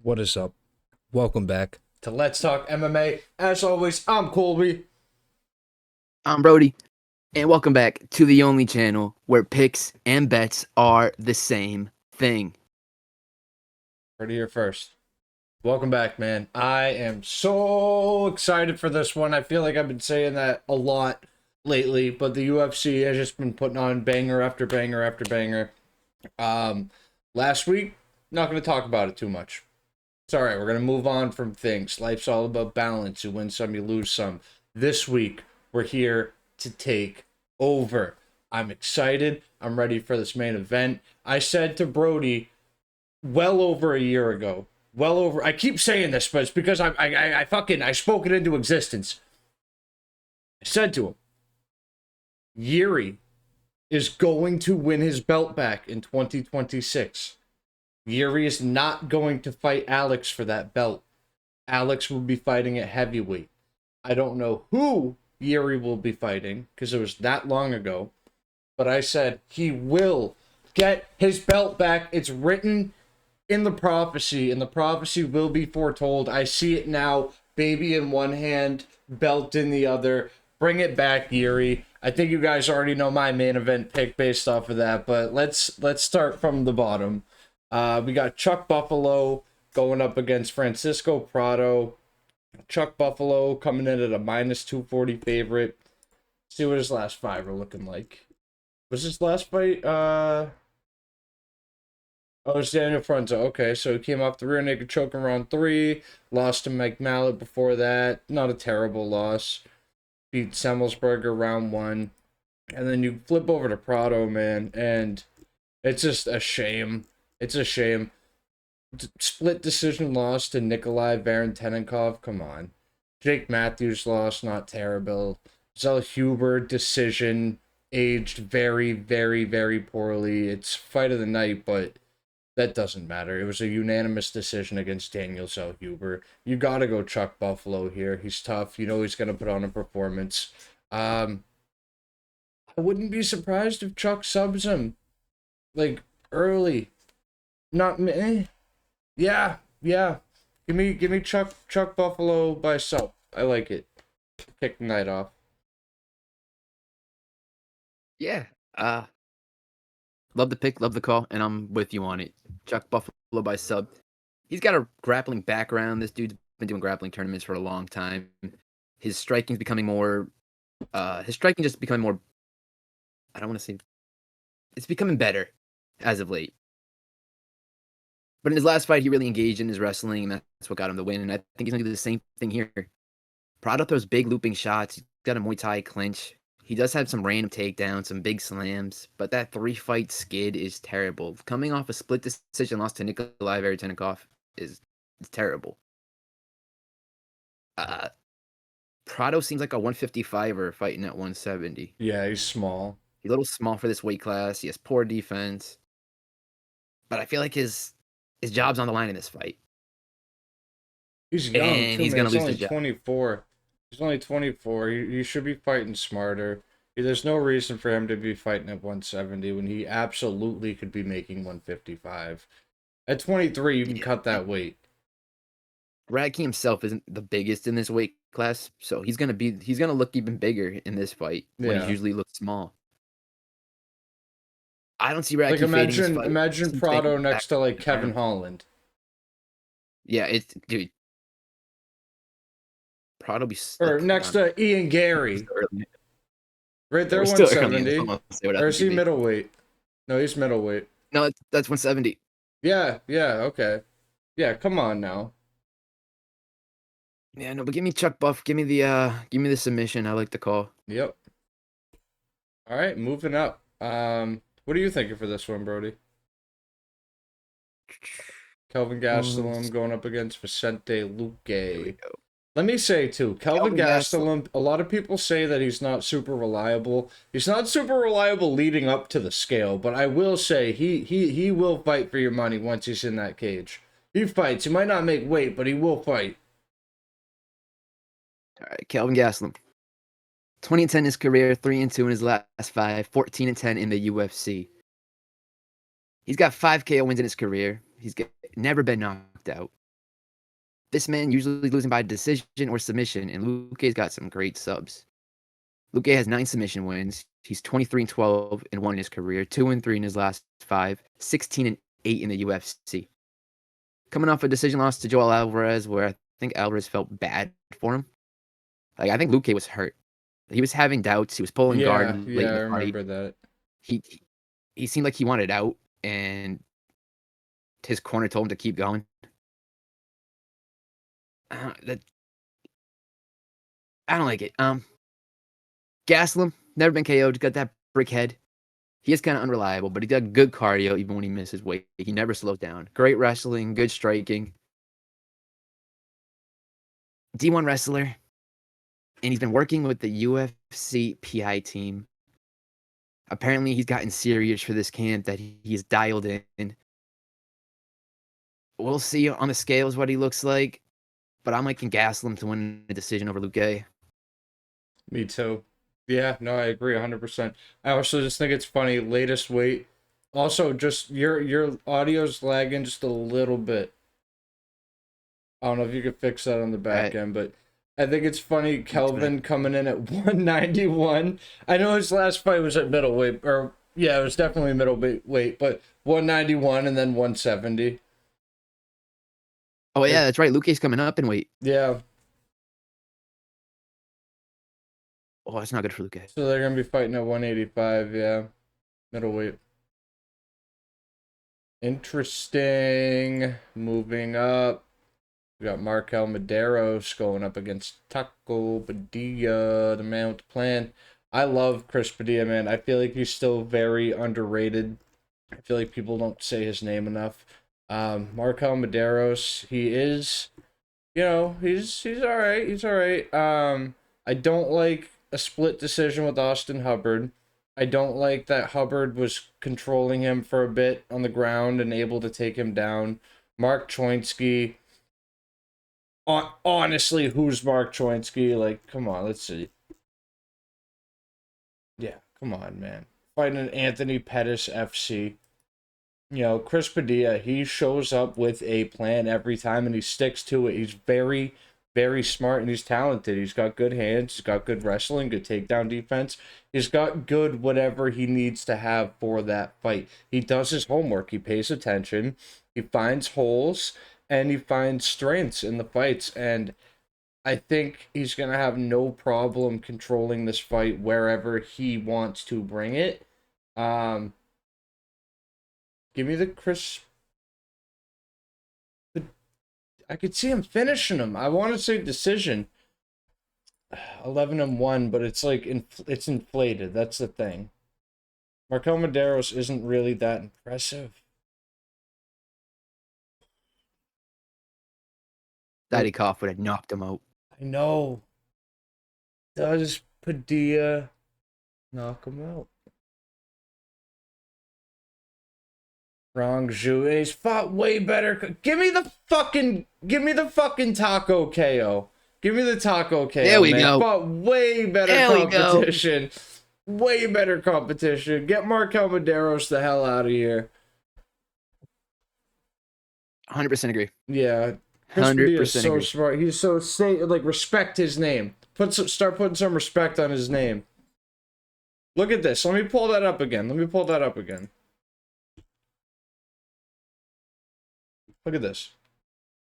What is up? Welcome back to Let's Talk MMA. As always, I'm Colby. I'm Brodie, and welcome back to the only channel where picks and bets are the same thing. Ready here first. Welcome back, man. I am so excited for this one. I feel like I've been saying that a lot lately, but the UFC has just been putting on banger after banger after banger. Last week, not going to talk about it too much. It's all right. We're going to move on from things. Life's all about balance. You win some, you lose some. This week, we're here to take over. I'm excited. I'm ready for this main event. I said to Brodie well over a year ago, I keep saying this, but it's because I spoke it into existence. I said to him, Yuri is going to win his belt back in 2026. Yuri is not going to fight Alex for that belt. Alex will be fighting at heavyweight. I don't know who Yuri will be fighting because it was that long ago. But I said he will get his belt back. It's written in the prophecy, and the prophecy will be foretold. I see it now. Baby in one hand, belt in the other. Bring it back, Yuri. I think you guys already know my main event pick based off of that, but let's start from the bottom. We got Chuck Buffalo going up against Francisco Prado. Chuck Buffalo coming in at a minus 240 favorite. See what his last five are looking like. Was his last fight? Oh, it's Daniel Frunza. Okay, so he came off the rear naked choke in round 3. Lost to Mike Mallet before that. Not a terrible loss. Beat Semmelsberger round 1. And then you flip over to Prado, man, and it's just a shame. It's a shame. Split decision loss to Nikolai Varentenikov. Come on. Jake Matthews lost, not terrible. Zell Huber decision, aged very, very, very poorly. It's fight of the night, but that doesn't matter. It was a unanimous decision against Daniel Zell Huber. You gotta go Chuck Buffalo here. He's tough. You know he's gonna put on a performance. I wouldn't be surprised if Chuck subs him like early. Not me. Yeah. Give me Chuck Buffalo by sub. I like it. Kick the night off. Yeah, love the pick, love the call, and I'm with you on it. Chuck Buffalo by sub. He's got a grappling background. This dude's been doing grappling tournaments for a long time. His striking's becoming more. His striking just becoming more. I don't want to say. It's becoming better as of late. But in his last fight, he really engaged in his wrestling, and that's what got him the win. And I think he's gonna do the same thing here. Prado throws big looping shots. He's got a Muay Thai clinch. He does have some random takedowns, some big slams, but that 3-fight skid is terrible. Coming off a split decision loss to Nikolai Varentenikov is terrible. Prado seems like a 155er fighting at 170. Yeah, he's small. He's a little small for this weight class. He has poor defense, but I feel like his job's on the line in this fight. He's young And too, he's man. gonna He's lose only his job. 24. He's only 24. He should be fighting smarter. There's no reason for him to be fighting at 170 when he absolutely could be making 155. At 23, you can cut that weight. Radke himself isn't the biggest in this weight class, so he's gonna look even bigger in this fight when Yeah. he usually looks small. I don't see Radke Like fading this fight. imagine Seems Prado taking next back to like to Kevin him. Holland. Yeah, it's dude. Prado be Or like next to Ian Gary. Right there, We're still early in 170. this. I don't say what Or I is think he it'd be. middleweight? No, he's middleweight. No, that's 170. Yeah, okay. Yeah, come on now. Yeah, no, but give me Chuck Buff. Give me the submission. I like the call. Yep. All right, moving up. What are you thinking for this one, Brodie? Kelvin Gastelum going up against Vicente Here we Luque. go. Let me say, too, Kelvin Kelvin Gastelum. Gastelum, a lot of people say that he's not super reliable. He's not super reliable leading up to the scale, but I will say he will fight for your money once he's in that cage. He fights. He might not make weight, but he will fight. All right, Kelvin Gastelum. 20-10 in his career, 3-2 in his last 5, 14-10 in the UFC. He's got 5 KO wins in his career. He's never been knocked out. This man usually losing by decision or submission, and Luque's got some great subs. Luque has 9 submission wins. He's 23-12 and 1 in his career, 2-3 in his last 5, 16-8 in the UFC. Coming off a decision loss to Joel Alvarez, where I think Alvarez felt bad for him. Like, I think Luque was hurt. He was having doubts. He was pulling guard late Yeah, in I the fight. remember that. He he seemed like he wanted out, and his corner told him to keep going. That I don't like it. Gaslam, never been KO'd, got that brick head. He is kind of unreliable, but he got good cardio even when he misses weight. He never slows down. Great wrestling, good striking. D1 wrestler, and he's been working with the UFC PI team. Apparently, he's gotten serious for this camp that he's dialed in. We'll see on the scales what he looks like, but I'm liking Gaslam to win the decision over Luque. Me too. Yeah, no, I agree 100%. I also just think it's funny, latest weight. Also, just your audio's lagging just a little bit. I don't know if you could fix that on the back end, but I think it's funny Kelvin coming in at 191. I know his last fight was at middleweight, or yeah, it was definitely middleweight, but 191 and then 170. Oh yeah, that's right. Luque's coming up in weight. Yeah. Oh, that's not good for Luque. So they're gonna be fighting at 185, yeah. Middleweight. Interesting. Moving up. We got Markel Medeiros going up against Taco Padilla, the man with the plan. I love Chris Padilla, man. I feel like he's still very underrated. I feel like people don't say his name enough. Markel Medeiros, he is, he's all right. He's all right. I don't like a split decision with Austin Hubbard. I don't like that Hubbard was controlling him for a bit on the ground and able to take him down. Mark Choinsky. Honestly, who's Mark Choinsky? Like, come on, let's see. Yeah, come on, man. Fighting Anthony Pettis FC. Chris Padilla, he shows up with a plan every time and he sticks to it. He's very, very smart and he's talented. He's got good hands. He's got good wrestling, good takedown defense. He's got good whatever he needs to have for that fight. He does his homework. He pays attention. He finds holes and he finds strengths in the fights. And I think he's going to have no problem controlling this fight wherever he wants to bring it. Give me the Chris. I could see him finishing him. I want to say decision. 11-1, but it's like it's inflated. That's the thing. Markel Medeiros isn't really that impressive. Daddy Koff would have knocked him out. I know. Does Padilla knock him out? Wrong Zhu. He's fought way better. Give me the fucking taco KO. Give me the taco KO. There we go. Fought way better competition. Way better competition. Get Markel Medeiros the hell out of here. 100% agree. Yeah. 100% so smart. He's so respect his name. Start putting some respect on his name. Look at this. Let me pull that up again. Look at this.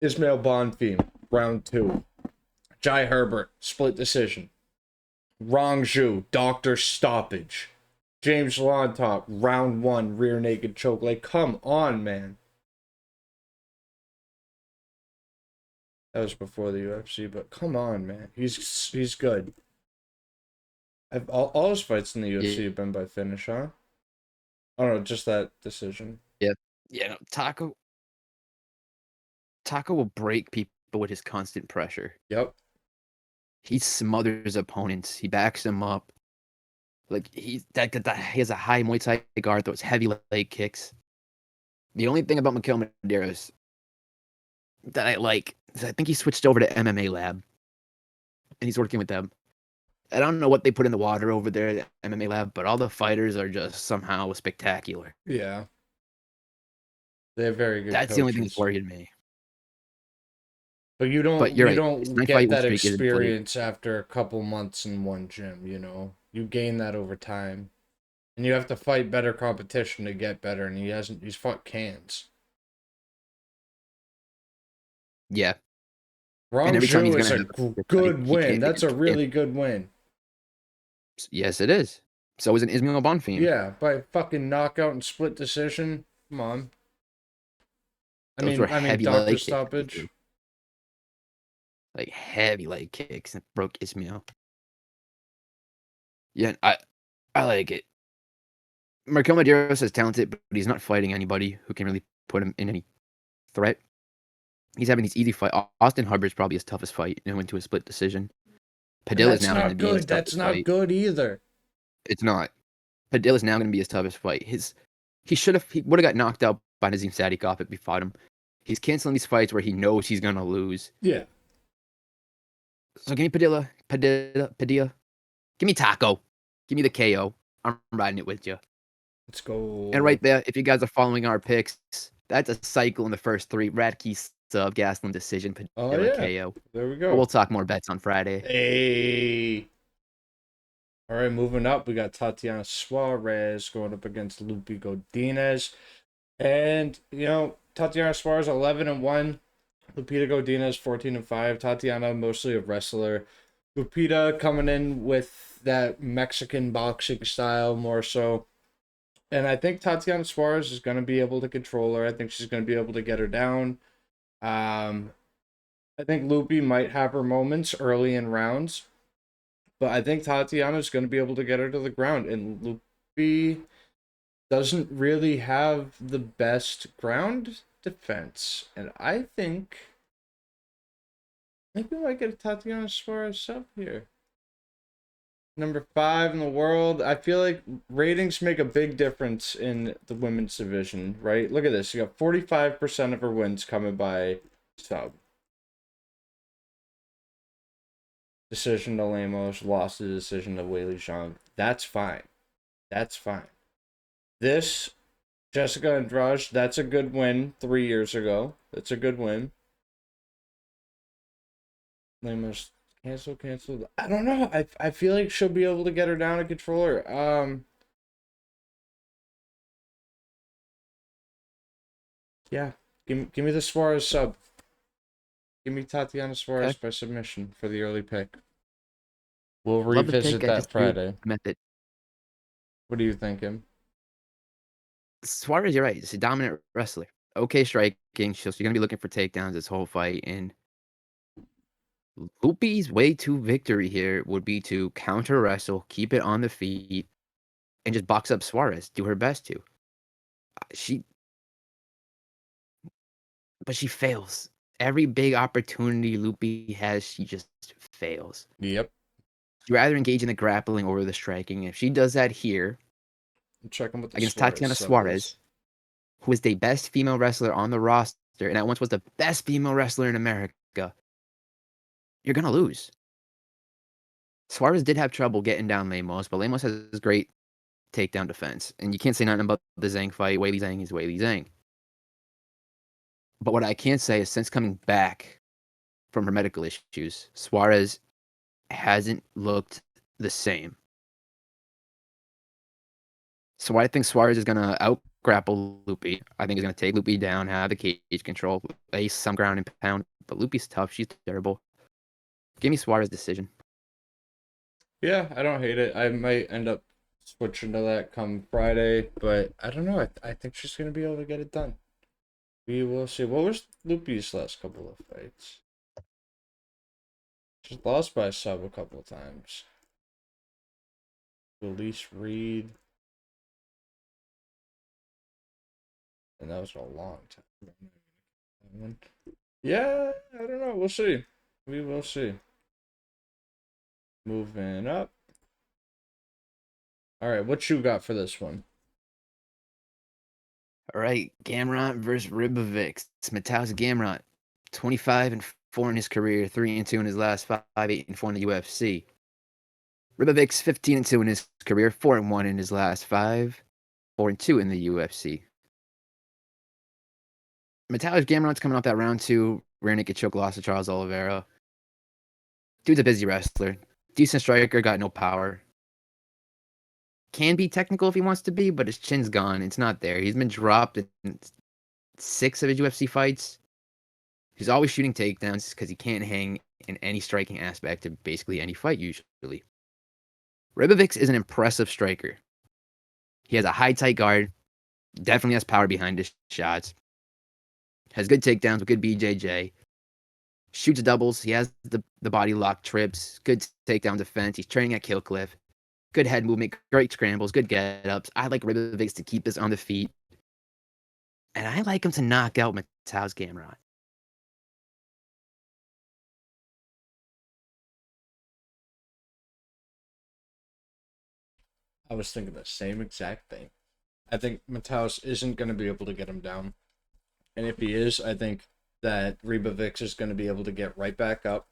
Ismail Bonfim, round 2. Jai Herbert, split decision. Rong Zhu, doctor stoppage. James Lontop, round 1, rear naked choke. Like, come on, man. That was before the UFC, but come on, man. He's good. All his fights in the UFC have been by finish, huh? I don't know, just that decision. Yeah. Yeah, no, Taco will break people with his constant pressure. Yep. He smothers opponents. He backs them up. Like he has a high Muay Thai guard, throws heavy leg kicks. The only thing about Markel Medeiros that I like is I think he switched over to MMA Lab, and he's working with them. I don't know what they put in the water over there at MMA Lab, but all the fighters are just somehow spectacular. Yeah. They have very good That's coaches. the only thing that's worried me. But But you're you right. His don't 9 get fight win that streak isn't fully. experience after a couple months in one gym, you know. You gain that over time. And you have to fight better competition to get better, and he's fought cans. Yeah. And every time Rangju he's is gonna a have a good fight, good he win. can't That's get a him. Yeah. really good win. Yes, it is. So is an Ismail Bonfim. Yeah, by fucking knockout and split decision. Come on. Those were I mean heavy doctor leg kicks that he stoppage. threw. Like heavy leg kicks that broke Ismail. Yeah, I like it. Markel Medeiros is talented, but he's not fighting anybody who can really put him in any threat. He's having these easy fights. Austin Hubbard's probably his toughest fight and went to a split decision. And Padilla's that's now going to not be his good. That's toughest not fight. good either. It's not. Padilla's now going to be his toughest fight. He would have got knocked out by Nazim Sadikov if he fought him. He's canceling these fights where he knows he's going to lose. Yeah. So give me Padilla. Give me Taco. Give me the KO. I'm riding it with you. Let's go. And right there, if you guys are following our picks, that's a cycle in the first 3. Radke sub, Gastelum decision, Padilla KO. There we But go. we'll talk more bets on Friday. Hey. All right, moving up, we got Tatiana Suarez going up against Lupi Godinez. And, you know, Tatiana Suarez 11-1. Lupita Godinez 14-5. Tatiana mostly a wrestler. Lupita coming in with that Mexican boxing style more so. And I think Tatiana Suarez is going to be able to control her. I think she's going to be able to get her down. I think Lupi might have her moments early in rounds. But I think Tatiana's going to be able to get her to the ground. And Lupi doesn't really have the best ground defense. And I think maybe we might get a Tatiana Suarez sub here. Number 5 in the world. I feel like ratings make a big difference in the women's division, right? Look at this. You got 45% of her wins coming by sub. Decision to Lemos, lost the decision to Weili Zhang. That's fine. That's fine. This, Jessica Andrade, that's a good win 3 years ago. That's a good win. Lemos, cancel. I don't know. I feel like she'll be able to get her down and control her. Yeah. Give me the Suarez sub. Give me Tatiana Suarez by submission for the early pick. We'll revisit that Friday. Method. What are you thinking? Suarez, you're right. She's a dominant wrestler. Okay striking. So you're going to be looking for takedowns this whole fight. And Lupi's way to victory here would be to counter wrestle, keep it on the feet, and just box up Suarez. Do her best to. But she fails. Every big opportunity Lupi has, she just fails. Yep. She'd rather engage in the grappling over the striking. If she does that here, against Tatiana Suarez, who is the best female wrestler on the roster, and at once was the best female wrestler in America, you're going to lose. Suarez did have trouble getting down Lemos, but Lemos has great takedown defense. And you can't say nothing about the Zhang fight. Weili Zhang is Weili Zhang. But what I can say is since coming back from her medical issues, Suarez hasn't looked the same. So I think Suarez is going to out-grapple Lupi. I think he's going to take Lupi down, have the cage control, ace some ground and pound. But Lupi's tough. She's terrible. Give me Suarez decision. Yeah, I don't hate it. I might end up switching to that come Friday, but I don't know. I think she's going to be able to get it done. We will see. What was Lupi's last couple of fights? She's lost by sub a couple of times. Elise Reed. And that was a long time. Yeah, I don't know. We'll see. We will see. Moving up. All right, what you got for this one? All right, Gamrot versus Ribovics. Mateusz Gamrot, 25-4 in his career, 3-2 in his last 5, 8-4 in the UFC. Ribovics, 15-2 in his career, 4-1 in his last 5, 4-2 in the UFC. Mateusz Gamrot's coming off that round 2 rear naked choke loss to Charles Oliveira. Dude's a busy wrestler. Decent striker, got no power. Can be technical if he wants to be, but his chin's gone. It's not there. He's been dropped in 6 of his UFC fights. He's always shooting takedowns because he can't hang in any striking aspect of basically any fight usually. Ribovics is an impressive striker. He has a high tight guard, definitely has power behind his shots, has good takedowns with good BJJ, shoots doubles, he has the body lock trips, good takedown defense, he's training at Kill Cliff, good head movement, great scrambles, good get-ups. I like Ribovics to keep us on the feet, and I like him to knock out Mateusz Gamrot. I was thinking the same exact thing. I think Mateusz isn't going to be able to get him down. And if he is, I think that Ribovics is going to be able to get right back up.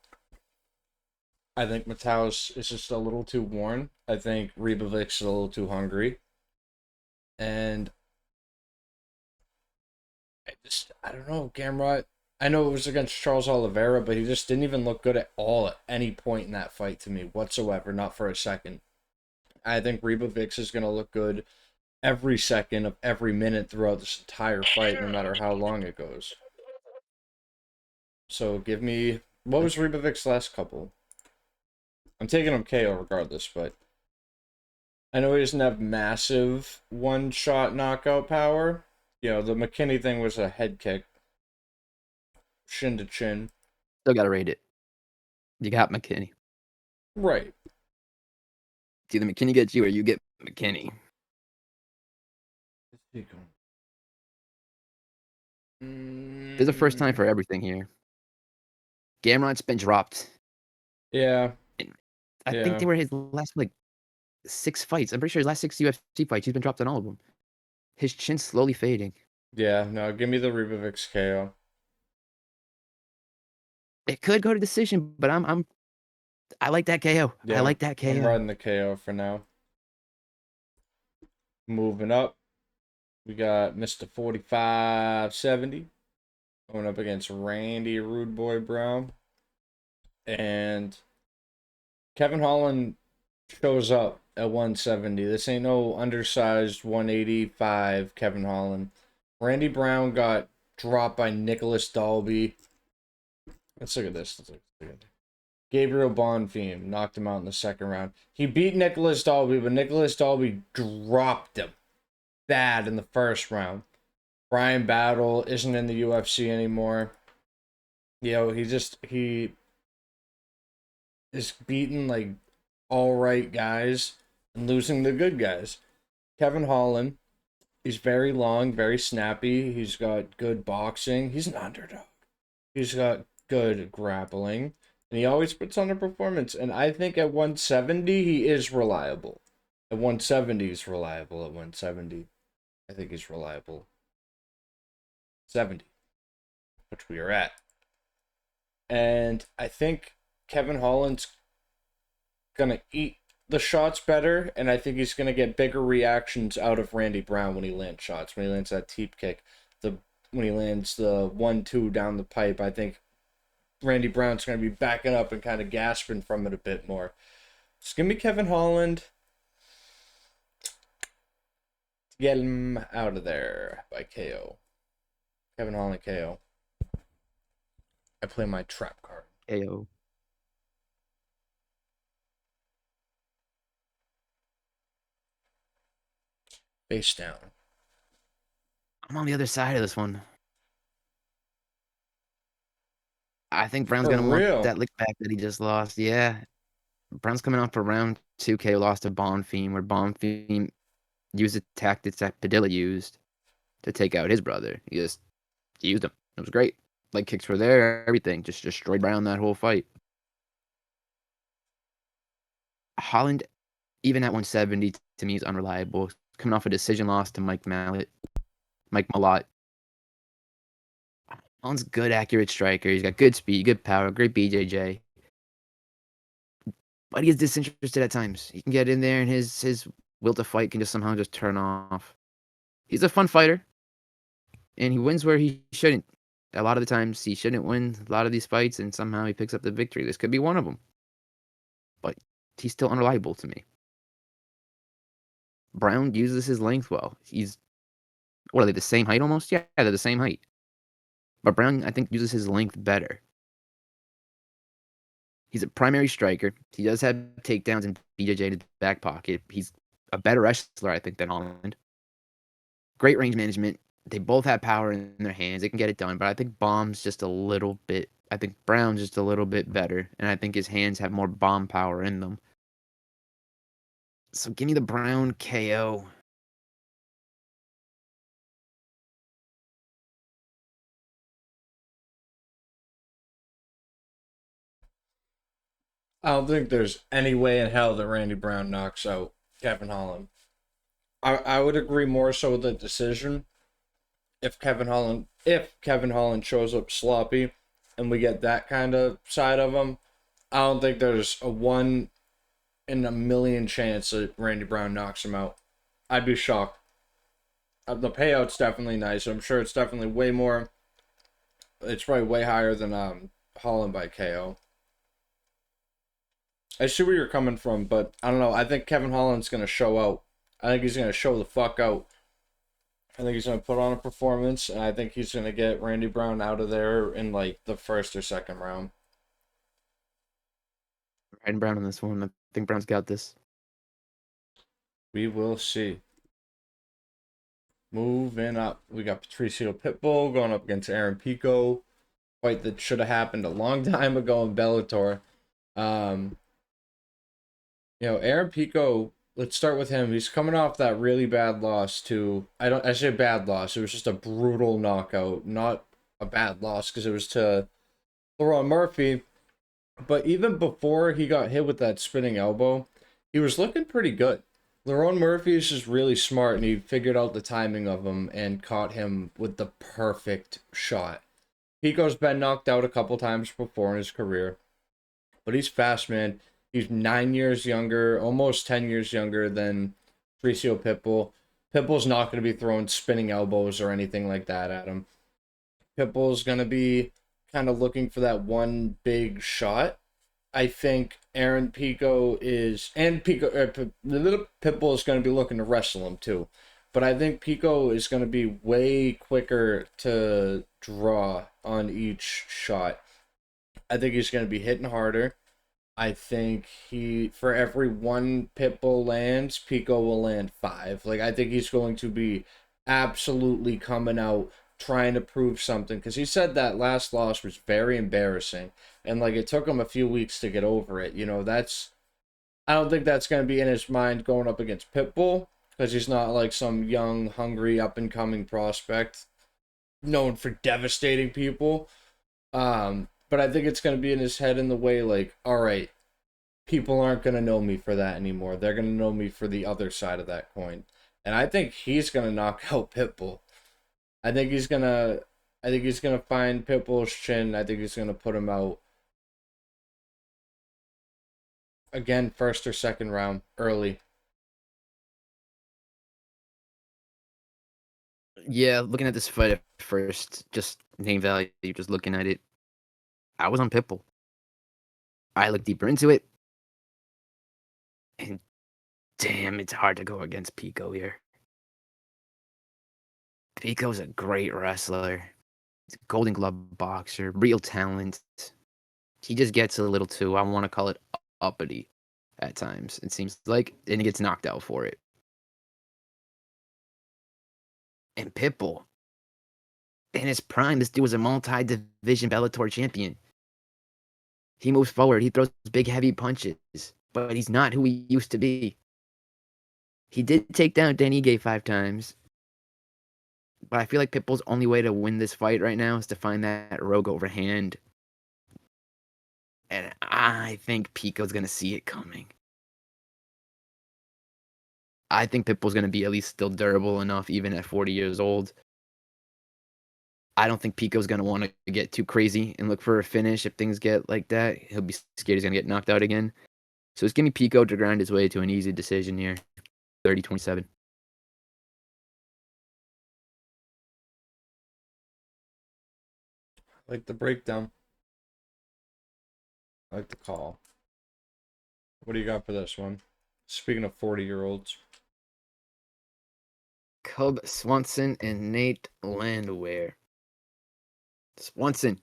I think Mateusz is just a little too worn. I think Ribovics is a little too hungry. And I don't know, Gamrot. I know it was against Charles Oliveira, but he just didn't even look good at all at any point in that fight to me whatsoever, not for a second. I think Ribovics is going to look good every second of every minute throughout this entire fight, no matter how long it goes. So give me... What was Ribovics' last couple? I'm taking him KO regardless, but... I know he doesn't have massive one-shot knockout power. You know, the McKinney thing was a head kick. Shin to chin. Still gotta rate it. You got McKinney. Right. It's either McKinney gets you or you get McKinney. There's a first time for everything here. Gamrot's been dropped. Yeah. I think they were his last, 6 fights. I'm pretty sure his last 6 UFC fights, he's been dropped on all of them. His chin's slowly fading. Yeah, no, give me the Ribovics KO. It could go to decision, but I like that KO. Yeah, I like that KO. I'm riding the KO for now. Moving up, we got Mr. 4570 going up against Randy Rude Boy Brown. And Kevin Holland shows up at 170. This ain't no undersized 185 Kevin Holland. Randy Brown got dropped by Nicholas Dalby. Let's look at this. Gabriel Bonfim knocked him out in the second round. He beat Nicholas Dalby, but Nicholas Dalby dropped him bad in the first round. Brian Battle isn't in the UFC anymore. You know, he is beating all right guys and losing the good guys. Kevin Holland, he's very long, very snappy. He's got good boxing. He's an underdog. He's got good grappling. And he always puts on a performance. And I think at 170, he is reliable. At 170, he's reliable. At 170, I think he's reliable. 70, which we are at. And I think Kevin Holland's going to eat the shots better. And I think he's going to get bigger reactions out of Randy Brown when he lands shots. When he lands that teep kick. When he lands the 1-2 down the pipe, I think Randy Brown's going to be backing up and kind of gasping from it a bit more. It's going to be Kevin Holland to get him out of there by KO. Kevin Holland KO. I play my trap card. KO. Face down. I'm on the other side of this one. I think Brown's going to want that lick back that he just lost. Yeah. Brown's coming off for round 2 KO loss to Bonfim, where Bonfim used the tactics that Padilla used to take out his brother. He used them. It was great. Leg kicks were there, everything. Just destroyed Brown that whole fight. Holland, even at 170, to me, is unreliable. Coming off a decision loss to Mike Malott. Holland's good, accurate striker. He's got good speed, good power, great BJJ. But he is disinterested at times. He can get in there and his will to fight can just somehow just turn off. He's a fun fighter. And he wins where he shouldn't. A lot of the times he shouldn't win a lot of these fights, and somehow he picks up the victory. This could be one of them, but he's still unreliable to me. Brown uses his length well. What are they, the same height almost? Yeah, they're the same height. But Brown, I think, uses his length better. He's a primary striker. He does have takedowns and BJJ in his back pocket. He's a better wrestler, I think, than Holland. Great range management. They both have power in their hands. They can get it done, but I think I think Brown's just a little bit better, and I think his hands have more bomb power in them. So give me the Brown KO. I don't think there's any way in hell that Randy Brown knocks out Kevin Holland. I would agree more so with the decision if Kevin Holland shows up sloppy and we get that kind of side of him. I don't think there's a 1 in a million chance that Randy Brown knocks him out. I'd be shocked. The payout's definitely nice. I'm sure it's definitely way more. It's probably way higher than Holland by KO. I see where you're coming from, but I don't know. I think Kevin Holland's gonna show out. I think he's gonna show the fuck out. I think he's gonna put on a performance, and I think he's gonna get Randy Brown out of there in like the first or second round. Riding Brown on this one. I think Brown's got this. We will see. Moving up, we got Patricio Pitbull going up against Aaron Pico. Fight that should have happened a long time ago in Bellator. Aaron Pico, let's start with him. He's coming off that really bad loss to I say bad loss. It was just a brutal knockout, not a bad loss because it was to Lerone Murphy. But even before he got hit with that spinning elbow, he was looking pretty good. Lerone Murphy is just really smart, and he figured out the timing of him and caught him with the perfect shot. Pico's been knocked out a couple times before in his career, but he's fast, man. He's 9 years younger, almost 10 years younger than Patricio Pitbull. Pitbull's not going to be throwing spinning elbows or anything like that at him. Pitbull's going to be kind of looking for that one big shot. I think Aaron Pico is, and Pitbull is going to be looking to wrestle him too. But I think Pico is going to be way quicker to draw on each shot. I think he's going to be hitting harder. I think for every one Pitbull lands, Pico will land 5. Like, I think he's going to be absolutely coming out trying to prove something, because he said that last loss was very embarrassing, and like it took him a few weeks to get over it. I don't think that's going to be in his mind going up against Pitbull, because he's not like some young, hungry, up and coming prospect known for devastating people. But I think it's going to be in his head in the way like, all right, people aren't going to know me for that anymore. They're going to know me for the other side of that coin. And I think he's going to knock out Pitbull. I think he's going to find Pitbull's chin. I think he's going to put him out again, first or second round, early. Yeah, looking at this fight at first, just name value, just looking at it, I was on Pitbull. I looked deeper into it, and damn, it's hard to go against Pico here. Pico's a great wrestler. He's a Golden Glove boxer, real talent. He just gets a little too, I want to call it uppity at times, it seems like, and he gets knocked out for it. And Pitbull, in his prime, this dude was a multi-division Bellator champion. He moves forward. He throws big, heavy punches, but he's not who he used to be. He did take down Dan Ige 5 times, but I feel like Pitbull's only way to win this fight right now is to find that rogue overhand. And I think Pico's going to see it coming. I think Pitbull's going to be at least still durable enough, even at 40 years old. I don't think Pico's going to want to get too crazy and look for a finish. If things get like that, he'll be scared he's going to get knocked out again. So it's giving me Pico to grind his way to an easy decision here. 30-27. I like the breakdown. I like the call. What do you got for this one? Speaking of 40-year-olds. Cub Swanson and Nate Landwehr. Swanson,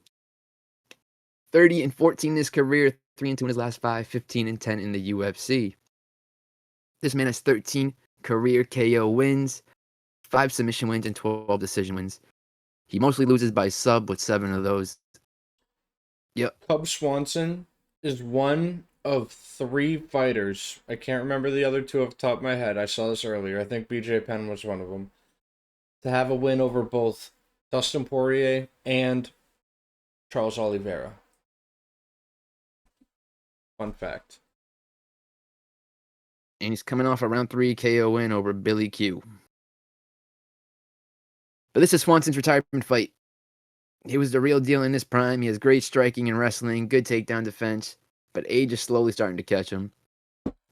30-14 in his career, 3-2 in his last 5, 15-10 in the UFC. This man has 13 career KO wins, 5 submission wins, and 12 decision wins. He mostly loses by sub, with 7 of those. Yep. Cub Swanson is one of 3 fighters. I can't remember the other 2 off the top of my head. I saw this earlier. I think BJ Penn was one of them. To have a win over both Dustin Poirier and Charles Oliveira. Fun fact. And he's coming off a round 3 KO win over Billy Q. But this is Swanson's retirement fight. He was the real deal in his prime. He has great striking and wrestling, good takedown defense, but age is slowly starting to catch him.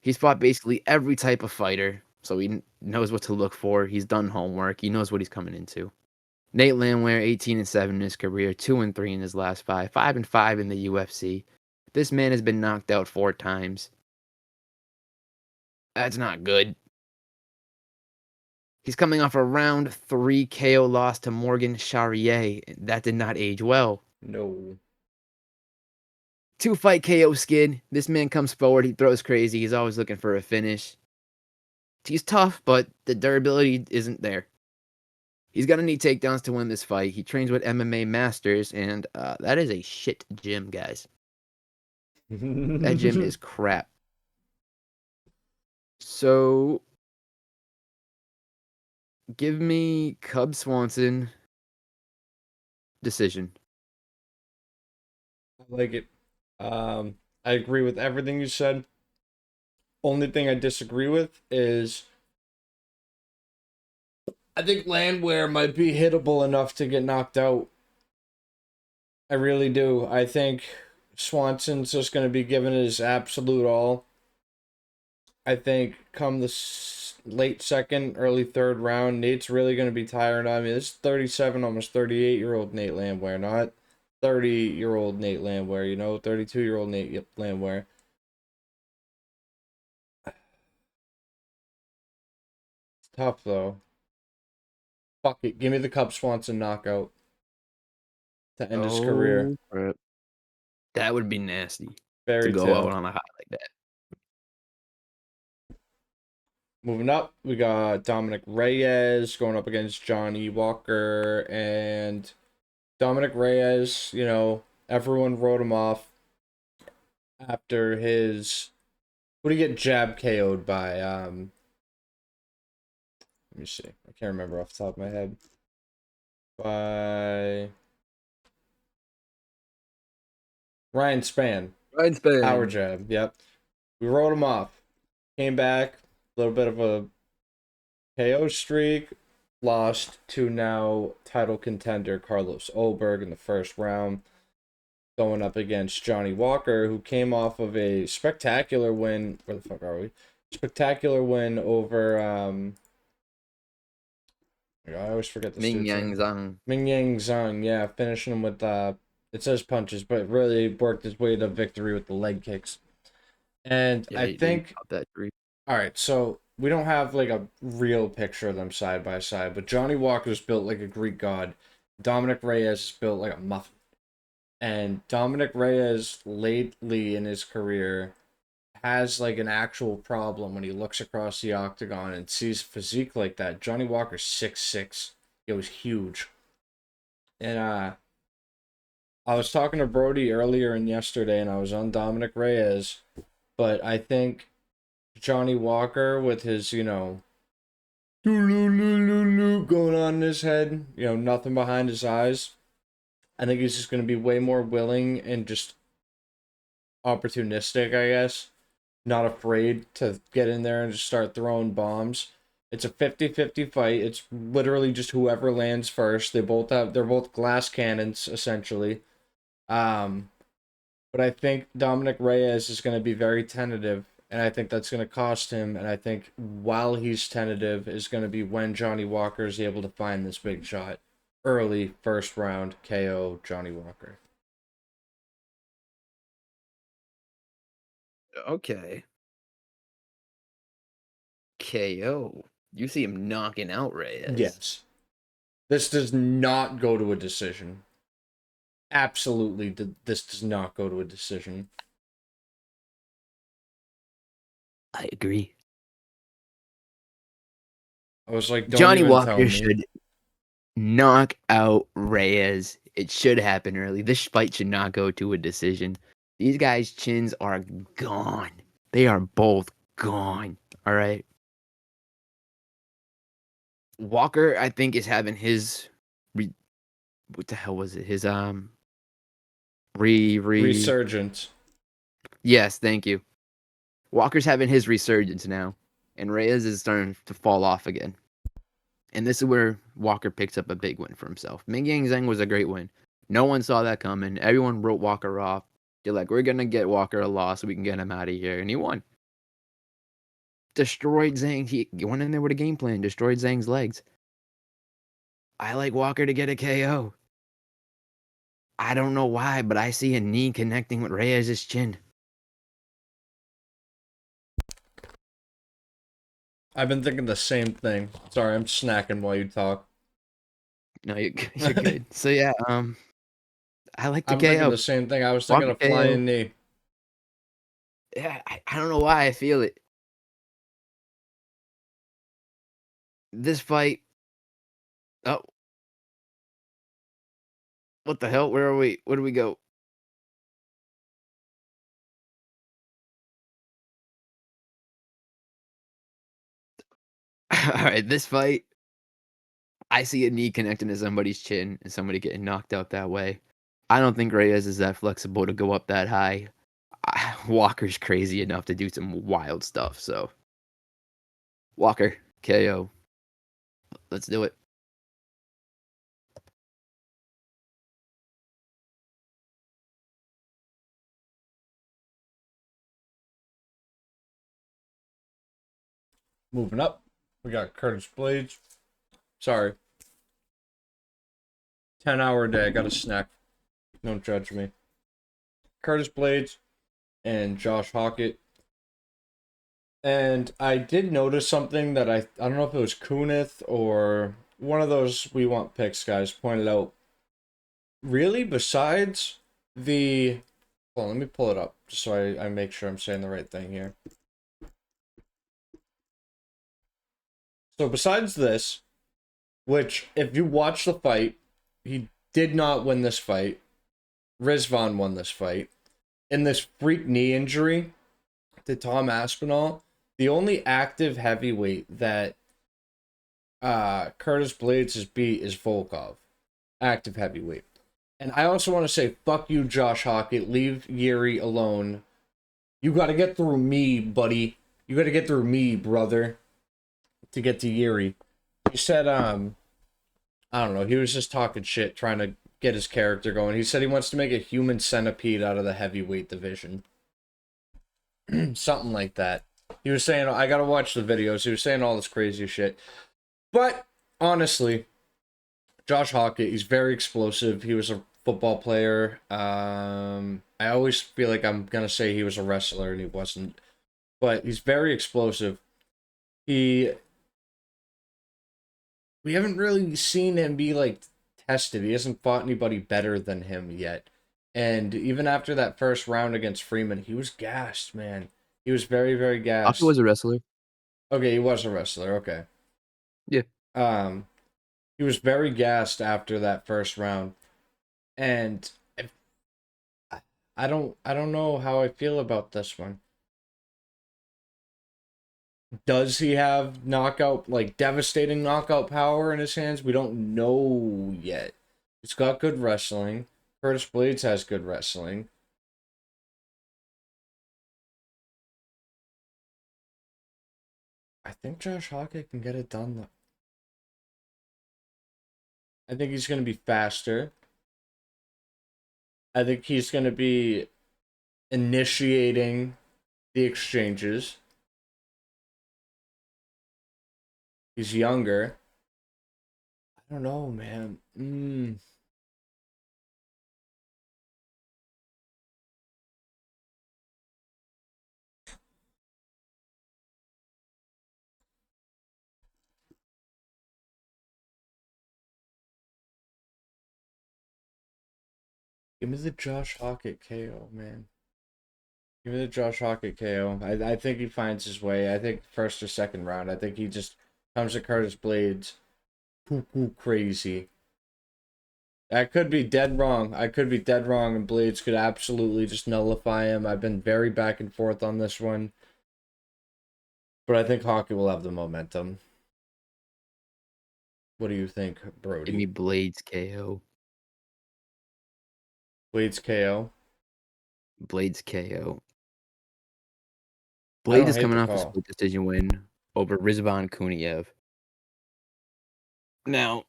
He's fought basically every type of fighter, so he knows what to look for. He's done homework. He knows what he's coming into. Nate Landwehr, 18-7 in his career, 2-3 in his last 5, 5-5 in the UFC. This man has been knocked out 4 times. That's not good. He's coming off a round 3 KO loss to Morgan Charrier. That did not age well. No. 2-fight KO skid. This man comes forward. He throws crazy. He's always looking for a finish. He's tough, but the durability isn't there. He's going to need takedowns to win this fight. He trains with MMA Masters, and that is a shit gym, guys. That gym is crap. So, give me Cub Swanson decision. I like it. I agree with everything you said. Only thing I disagree with is I think Landwehr might be hittable enough to get knocked out. I really do. I think Swanson's just going to be giving his absolute all. I think come the late second, early third round, Nate's really going to be tired. I mean, this is 37, almost 38-year-old Nate Landwehr, not 30-year-old Nate Landwehr, 32-year-old Nate Landwehr. It's tough, though. Fuck it. Give me the Cub Swanson knockout to end his career. Crap. That would be nasty Fairy to go tale. out on a high like that. Moving up, we got Dominic Reyes going up against Johnny Walker. And Dominic Reyes, everyone wrote him off after his... What did he get jab KO'd by? Let me see. I can't remember off the top of my head. By Ryan Spann. Ryan Spann. Power jab. Yep. We wrote him off. Came back. A little bit of a KO streak. Lost to now title contender Carlos Ulberg in the first round. Going up against Johnny Walker, who came off of a spectacular win. Where the fuck are we? Spectacular win over I always forget the Ming Yang Zhang. Ming Yang Zhang, yeah, finishing him with it says punches, but really worked his way to victory with the leg kicks. And Yeah, I think that three. all right, so we don't have like a real picture of them side by side, but Johnny Walker's built like a Greek god. Dominic Reyes is built like a muffin. And Dominic Reyes lately in his career has like an actual problem when he looks across the octagon and sees physique like that. Johnny Walker's 6'6". It was huge. And I was talking to Brodie earlier and yesterday, and I was on Dominic Reyes, but I think Johnny Walker with his, going on in his head, nothing behind his eyes. I think he's just going to be way more willing and just opportunistic, I guess. Not afraid to get in there and just start throwing bombs. It's a 50-50 fight. It's literally just whoever lands first. They're both glass cannons, essentially. But I think Dominic Reyes is going to be very tentative, and I think that's going to cost him. And I think while he's tentative is going to be when Johnny Walker is able to find this big shot early first round KO Johnny Walker. Okay. KO. You see him knocking out Reyes. Yes. This does not go to a decision. Absolutely, this does not go to a decision. I agree. I was like, don't Johnny even tell Walker me. should knock out Reyes. It should happen early. This fight should not go to a decision. These guys' chins are gone. They are both gone. All right. Walker, I think, is having his what the hell was it? His re Resurgence. yes, thank you. Walker's having his resurgence now, and Reyes is starting to fall off again. And this is where Walker picks up a big win for himself. Ming Yang Zheng was a great win. No one saw that coming. Everyone wrote Walker off. They're like, we're gonna get Walker a loss so we can get him out of here, and he won. Destroyed Zhang. He went in there with a game plan. Destroyed Zhang's legs. I like Walker to get a KO. I don't know why, but I see a knee connecting with Reyes' chin. I've been thinking the same thing. Sorry, I'm snacking while you talk. No, you're good. So yeah, I like the I'm thinking KO. the same thing. I was thinking Walker of KO. flying knee. Yeah, I don't know why I feel it. This fight. Oh, what the hell? Where are we? Where do we go? All right, this fight. I see a knee connecting to somebody's chin and somebody getting knocked out that way. I don't think Reyes is that flexible to go up that high. Walker's crazy enough to do some wild stuff. So, Walker, KO. Let's do it. Moving up, we got Curtis Blades. Sorry. 10-hour day. I got a snack. Don't judge me. Curtis Blades and Josh Hockett. And I did notice something that I don't know if it was Kunith or one of those We Want Picks guys pointed out. Really, besides the... Well, let me pull it up just so I make sure I'm saying the right thing here. So besides this, which if you watch the fight, he did not win this fight. Rizvan won this fight. In this freak knee injury to Tom Aspinall, the only active heavyweight that Curtis Blades has beat is Volkov. Active heavyweight. And I also want to say, fuck you, Josh Hockett. Leave Yuri alone. You got to get through me, buddy. You got to get through me, brother, to get to Yuri. He said, I don't know. He was just talking shit, trying to get his character going. He said he wants to make a human centipede out of the heavyweight division. Something like that. He was saying, I gotta watch the videos. He was saying all this crazy shit. But, honestly, Josh Hockett, he's very explosive. He was a football player. I always feel like I'm gonna say he was a wrestler, and he wasn't. But he's very explosive. We haven't really seen him be, like, tested. He hasn't fought anybody better than him yet. And even after that first round against Freeman, he was gassed, man. He was very, very gassed. Walker was a wrestler. Okay, he was a wrestler. Okay. Yeah. He was very gassed after that first round, and I don't know how I feel about this one. Does he have knockout, like devastating knockout power in his hands? We don't know yet. He's got good wrestling. Curtis Blades has good wrestling. I think Josh Hockett can get it done though. I think he's going to be faster. I think he's going to be initiating the exchanges. He's younger. I don't know, man. Give me the Josh Hockett KO, man. Give me the Josh Hockett KO. I think he finds his way. I think first or second round. I think he just comes to Curtis Blades. Poo crazy. I could be dead wrong. I could be dead wrong, and Blades could absolutely just nullify him. I've been very back and forth on this one. But I think Hockey will have the momentum. What do you think, Give me Brodie? Blades KO. Blades KO? Blades KO. I Blades don't is hate coming the off a call. split decision win over Rizvan Kuniev. Now,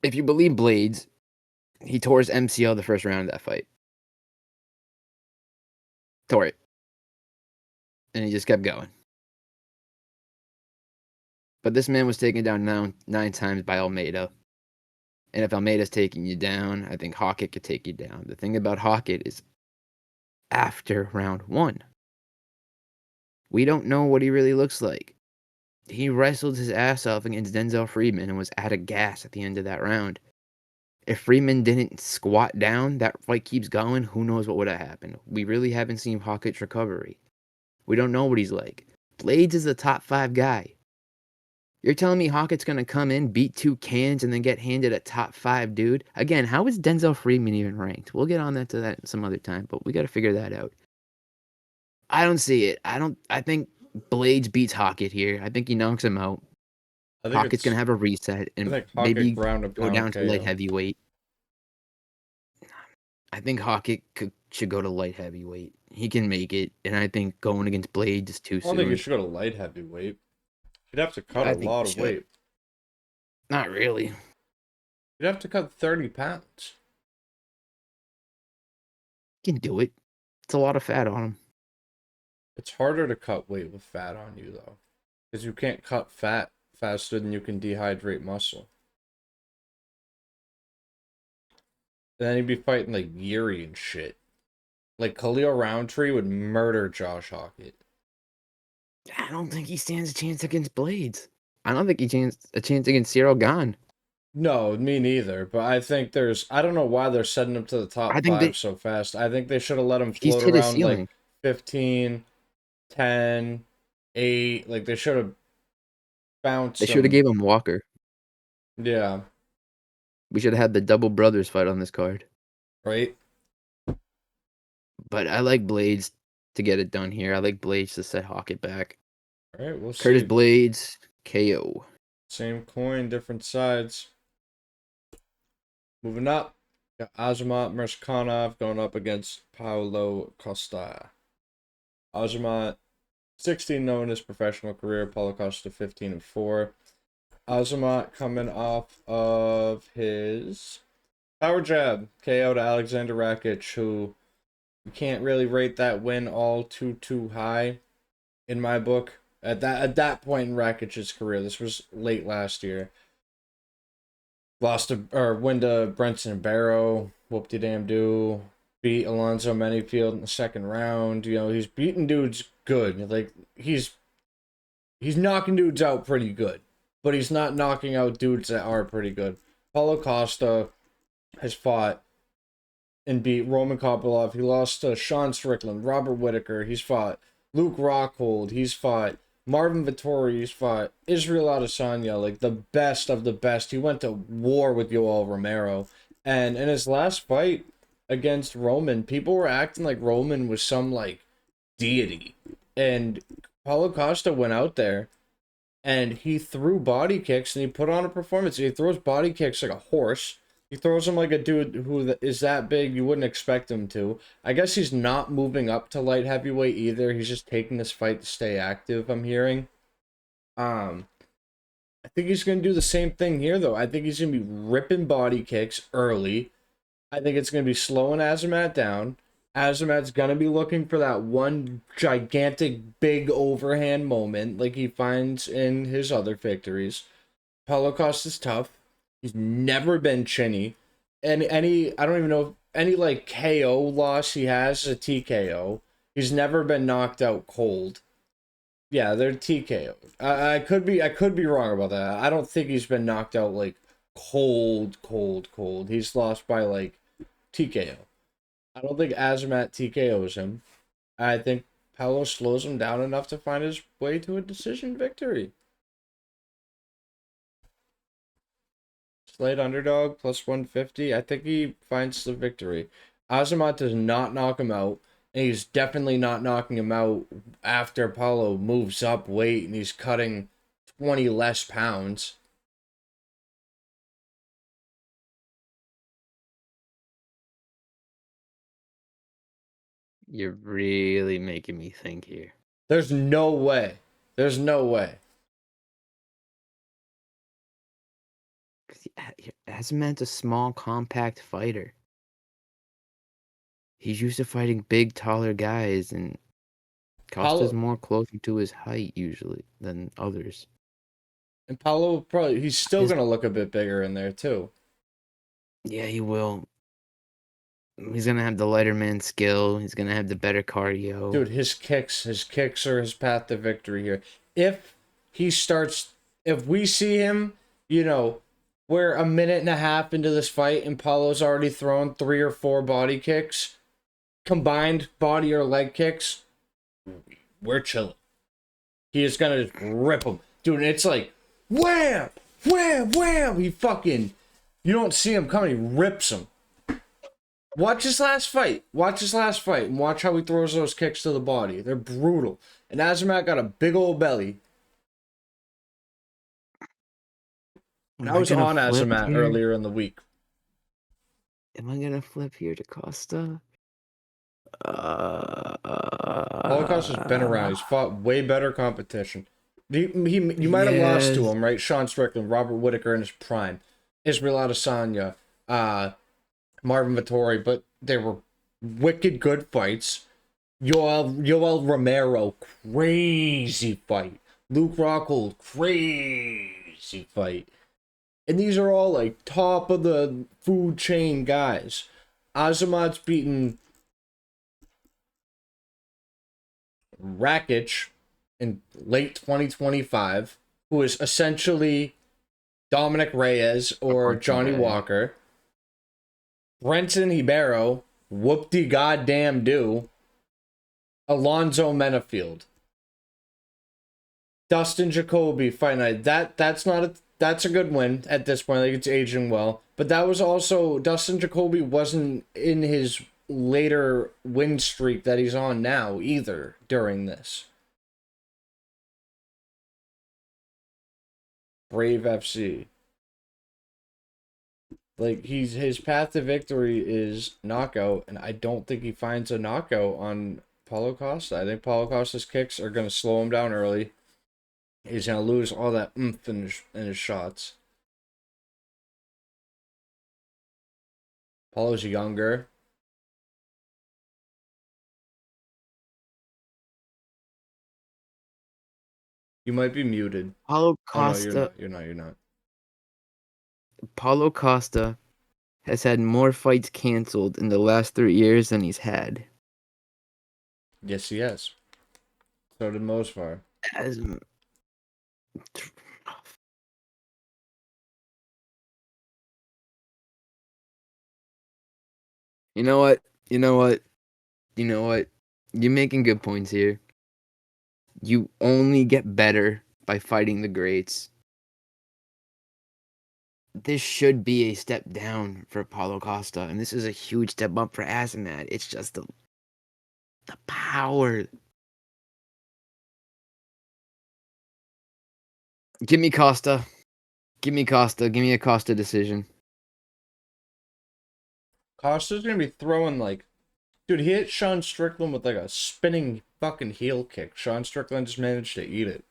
if you believe Blades, he tore his MCL the first round of that fight. Tore it. And he just kept going. But this man was taken down nine times by Almeida. And if Almeida's taking you down, I think Hockett could take you down. The thing about Hockett is after round one, we don't know what he really looks like. He wrestled his ass off against Denzel Freeman and was out of gas at the end of that round. If Freeman didn't squat down, that fight keeps going, who knows what would have happened. We really haven't seen Hockett's recovery. We don't know what he's like. Blades is a top 5 guy. You're telling me Hockett's going to come in, beat 2 cans, and then get handed a top 5 dude? Again, how is Denzel Freeman even ranked? We'll get on to that some other time, but we got to figure that out. I don't see it. I think Blades beats Hockett here. I think he knocks him out. I think Hockett's it's gonna have a reset I and think Hockett maybe ground and go pound down to light KO. heavyweight. I think Hockett should go to light heavyweight. He can make it, and I think going against Blades is too I don't think he soon. should go to light heavyweight. He'd have to cut a I think lot he of should. weight. Not really. He'd have to cut 30 pounds. He can do it. It's a lot of fat on him. It's harder to cut weight with fat on you, though. Because you can't cut fat faster than you can dehydrate muscle. Then he'd be fighting like Yuri and shit. Like Khalil Roundtree would murder Josh Hockett. I don't think he stands a chance against Blades. I don't think he stands a chance against Cyril Gahn. No, me neither. But I think I don't know why they're setting him to the I top think five that so fast. I think they should have let him he's float hit his around like ceiling. 15, 10, 8. Like they should have They bounced should have him. gave him Walker. Yeah, We should have had the double brothers fight on this card. right? But I like Blades to get it done here. I like Blades to set Hockett back. All right, we'll Curtis see. Blades, KO. Same coin, different sides. Moving up, got Azamat Murskhanov going up against Paulo Costa. Azamat, 16-0 in his professional career. Paulo Costa, 15-4. Azamat coming off of his power jab KO to Alexander Rakic, who you can't really rate that win all too high in my book. At that point in Rakic's career, this was late last year. Win to Brenton Barrow, whoop de damn do. Beat Alonzo Manyfield in the second round. You know, he's beating dudes good. Like he's knocking dudes out pretty good. But he's not knocking out dudes that are pretty good. Paulo Costa has fought and beat Roman Kopylov. He lost to Sean Strickland, Robert Whitaker. He's fought Luke Rockhold. He's fought Marvin Vittori. He's fought Israel Adesanya, like the best of the best. He went to war with Yoel Romero. And in his last fight against Roman, people were acting like Roman was some like deity. And Paulo Costa went out there and he threw body kicks and he put on a performance. He throws body kicks like a horse. He throws them like a dude who is that big you wouldn't expect him to. I guess he's not moving up to light heavyweight either. He's just taking this fight to stay active, I'm hearing. I think he's going to do the same thing here, though. I think he's going to be ripping body kicks early. I think it's going to be slowing Azamat down. Azamat's going to be looking for that one gigantic, big overhand moment like he finds in his other victories. Paulo Costa's tough. He's never been chinny. And any I don't even know any like KO loss he has is a TKO. He's never been knocked out cold. Yeah, they're TKO. I could be wrong about that. I don't think he's been knocked out like cold. He's lost by like TKO. I don't think Azamat TKOs him. I think Paulo slows him down enough to find his way to a decision victory. Slight underdog plus 150. I think he finds the victory. Azamat does not knock him out, and he's definitely not knocking him out after Paulo moves up weight and he's cutting 20 less pounds. You're really making me think here. There's no way. There's no way. Azamat's a small, compact fighter. He's used to fighting big, taller guys, and Costa's Paulo more closer to his height usually than others. and Paulo probably he's still His, gonna look a bit bigger in there too. yeah, he will. He's gonna have the lighter man skill. He's gonna have the better cardio. Dude, his kicks are his path to victory here. If he starts, if we see him, we're a minute and a half into this fight and Paulo's already thrown 3 or 4 body kicks, combined body or leg kicks, we're chilling. He is gonna just rip him. Dude, it's like, wham, wham, wham. You don't see him coming, he rips him. Watch his last fight. And watch how he throws those kicks to the body. They're brutal. And Azamat got a big old belly. And I was on Azamat earlier in the week. Am I gonna flip here to Costa? Holocaust has been around. He's fought way better competition. You might have lost to him, right? Sean Strickland, Robert Whittaker in his prime, Israel Adesanya, Marvin Vittori, but they were wicked good fights. Yoel Romero, crazy fight. Luke Rockhold, crazy fight. And these are all like top of the food chain guys. Azamat's beaten Rakic in late 2025, who is essentially Dominic Reyes or Johnny Walker. Brenton Ibero, whoop-de-goddamn do. Alonzo Menafield. Dustin Jacoby, fight night. That's a good win at this point. Like, it's aging well. But that was also, Dustin Jacoby wasn't in his later win streak that he's on now either during this. Brave FC. Like, his path to victory is knockout, and I don't think he finds a knockout on Paulo Costa. I think Paulo Costa's kicks are going to slow him down early. He's going to lose all that oomph in his shots. Paulo's younger. You might be muted. Paulo Oh, no, Costa. you're not. Paulo Costa has had more fights canceled in the last 3 years than he's had. Yes, he has. So did Mosfar. As You know what? You're making good points here. You only get better by fighting the greats. This should be a step down for Paulo Costa, and this is a huge step up for Azamat. It's just the power. Give me Costa. Give me a Costa decision. Costa's going to be throwing like... Dude, he hit Sean Strickland with like a spinning fucking heel kick. Sean Strickland just managed to eat it.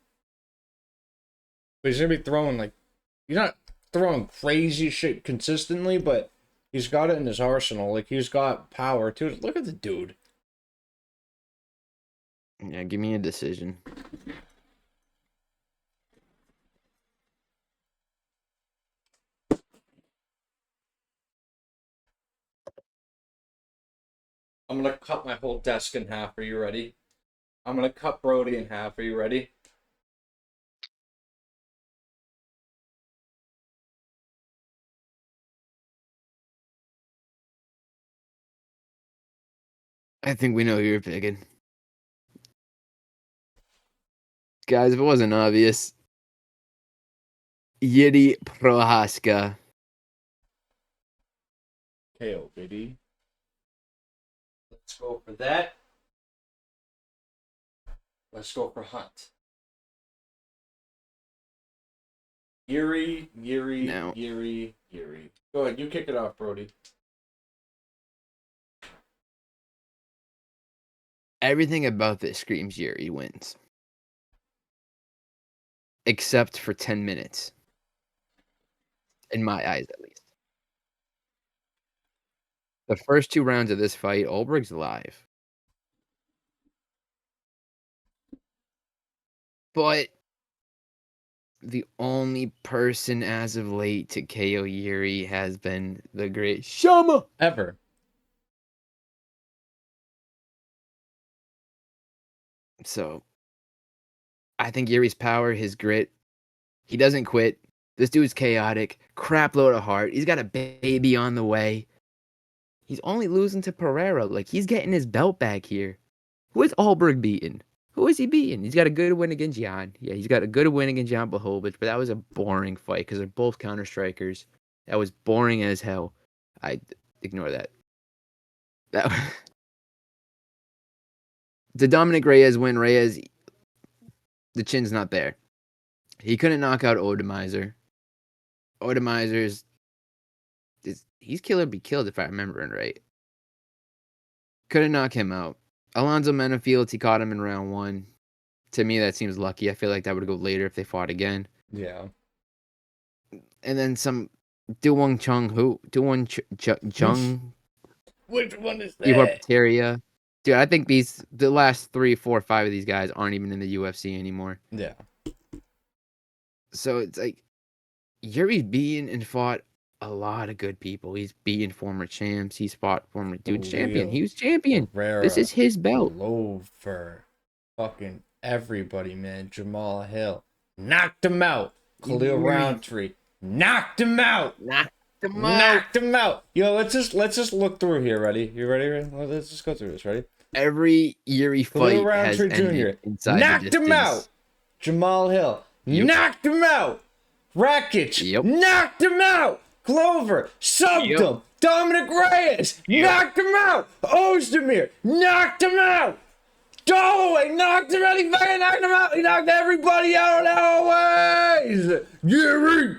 But he's going to be throwing like... He's not throwing crazy shit consistently, but he's got it in his arsenal. Like, he's got power too. Look at the dude. Yeah, give me a decision. gonna cut my whole desk in half. Are you ready? I'm gonna cut Brodie in half. Are you ready? I think we know who you're picking. Guys, if it wasn't obvious, Yuri Prohaska. KO, baby. Let's go for that. Let's go for Hunt. Yuri. No. Go ahead, you kick it off, Brodie. Everything about this screams Yuri wins. Except for 10 minutes. In my eyes, at least. The first 2 rounds of this fight, Olberg's live. But the only person as of late to KO Yuri has been the great Shama. Ever. So, I think Yuri's power, his grit, he doesn't quit. This dude's chaotic, crap load of heart. He's got a baby on the way. He's only losing to Pereira. Like, he's getting his belt back here. Who is Alberg beating? Who is he beating? He's got a good win against Jan. Yeah, he's got a good win against Jan Blachowicz, but that was a boring fight because they're both counter-strikers. That was boring as hell. I ignore that. The Dominic Reyes win. Reyes, the chin's not there. He couldn't knock out Odemizer. Odemizer's... He's kill or be killed, if I remember it right. Couldn't knock him out. Alonzo Menafields, he caught him in round 1. To me, that seems lucky. I feel like that would go later if they fought again. Yeah. And then some Duwon Chung, who? Duwon Chung? Which one is that? Igor Pateria. Dude, I think the last 3, 4, 5 of these guys aren't even in the UFC anymore. Yeah. So it's like, Yuri's beaten and fought a lot of good people. He's beaten former champs. He's fought former dude's champion. He was champion. Herrera, this is his belt. Glover. Fucking everybody, man. Jamal Hill. Knocked him out. Khalil Roundtree. Knocked him out. Knocked him out. Yo, let's just look through here. Ready? You ready? Well, let's just go through this. Ready? Every Yuri fight has ended inside knocked him out. Jamal Hill. Yep. Knocked him out. Rakic. Yep. Knocked him out. Glover. Subbed him. Dominic Reyes. Knocked him out. Ozdemir. Knocked him out. Holloway knocked him out. He fucking knocked him out. He knocked everybody out always. Yuri.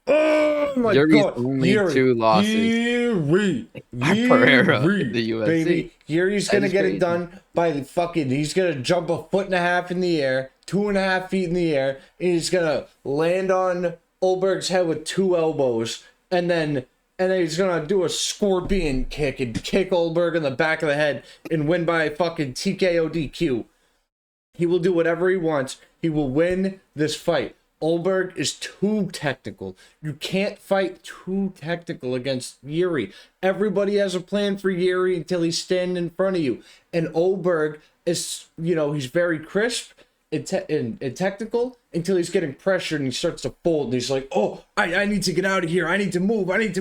Oh my Yuri's God. only 2 losses. Yuri. Pereira in the UFC. Baby. Yuri's going to get it done by the fucking... He's going to jump 1.5 feet in the air, 2.5 feet in the air, and he's going to land on Olberg's head with 2 elbows, and then he's going to do a scorpion kick and kick Olberg in the back of the head and win by fucking TKO DQ. He will do whatever he wants. He will win this fight. Olberg is too technical. You can't fight too technical against Yuri. Everybody has a plan for Yuri until he's standing in front of you. And Olberg is, he's very crisp and technical until he's getting pressured and he starts to fold. And he's like, oh, I need to get out of here. I need to move. And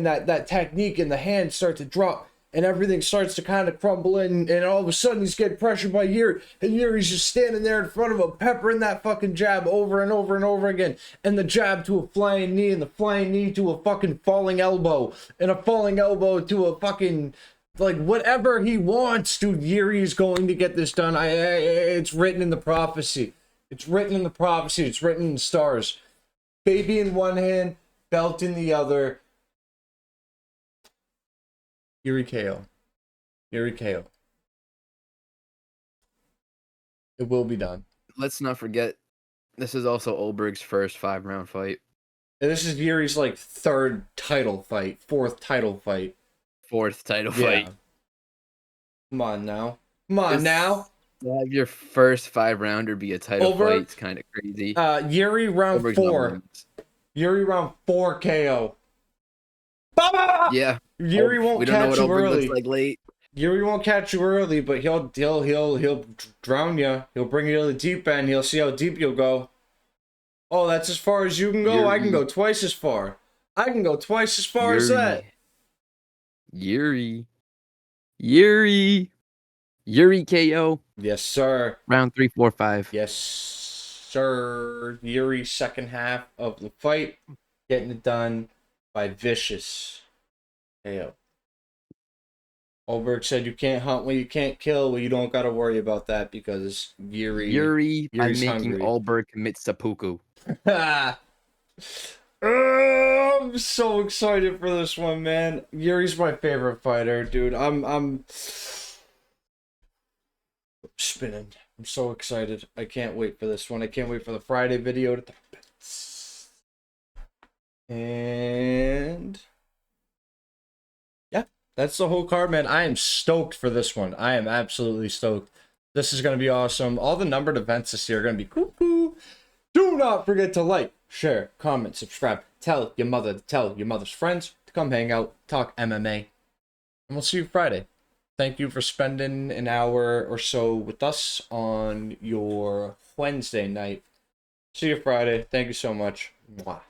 that technique and the hands start to drop. And everything starts to kind of crumble in, and all of a sudden he's getting pressured by Yuri, and Yuri's just standing there in front of him, peppering that fucking jab over and over and over again, and the jab to a flying knee, and the flying knee to a fucking falling elbow, and a falling elbow to a fucking, like, whatever he wants, dude. Yuri's going to get this done. It's written in the prophecy. It's written in the prophecy. It's written in the stars. Baby in one hand, belt in the other. Yuri KO. Yuri KO. It will be done. Let's not forget, this is also Olberg's first 5-round fight. And this is Yuri's, like, 3rd title fight. 4th title fight. 4th title fight. Come on now. Come on now. To have your first 5-rounder be a title fight, it's kind of crazy. Yuri round 4. Yuri round 4 KO. Yeah. Yuri We won't don't know catch what you Oldberg looks early. like late. Yuri won't catch you early, but he'll drown you. He'll bring you to the deep end. He'll see how deep you'll go. Oh, that's as far as you can go? I can Yuri. go twice as far. I can go twice as far as that. Yuri. Yuri. Yuri KO. Yes, sir. Round 3, 4, 5. Yes, sir. Yuri, second half of the fight, getting it done by Vicious. KO. Olberg said you can't hunt when you can't kill. Well, you don't got to worry about that because Yuri by Yuri's making hungry. Oldberg commit seppuku. I'm so excited for this one, man. Yuri's my favorite fighter, dude. I'm spinning. I'm so excited. I can't wait for this one. I can't wait for the Friday video to and yeah, that's the whole card, man. I am stoked for this one. I am absolutely stoked. This is going to be awesome. All the numbered events this year are going to be cool. Do not forget to like, share, comment, subscribe. Tell your mother's friends to come hang out, talk MMA. And we'll see you Friday. Thank you for spending an hour or so with us on your Wednesday night. See you Friday. Thank you so much. Mwah.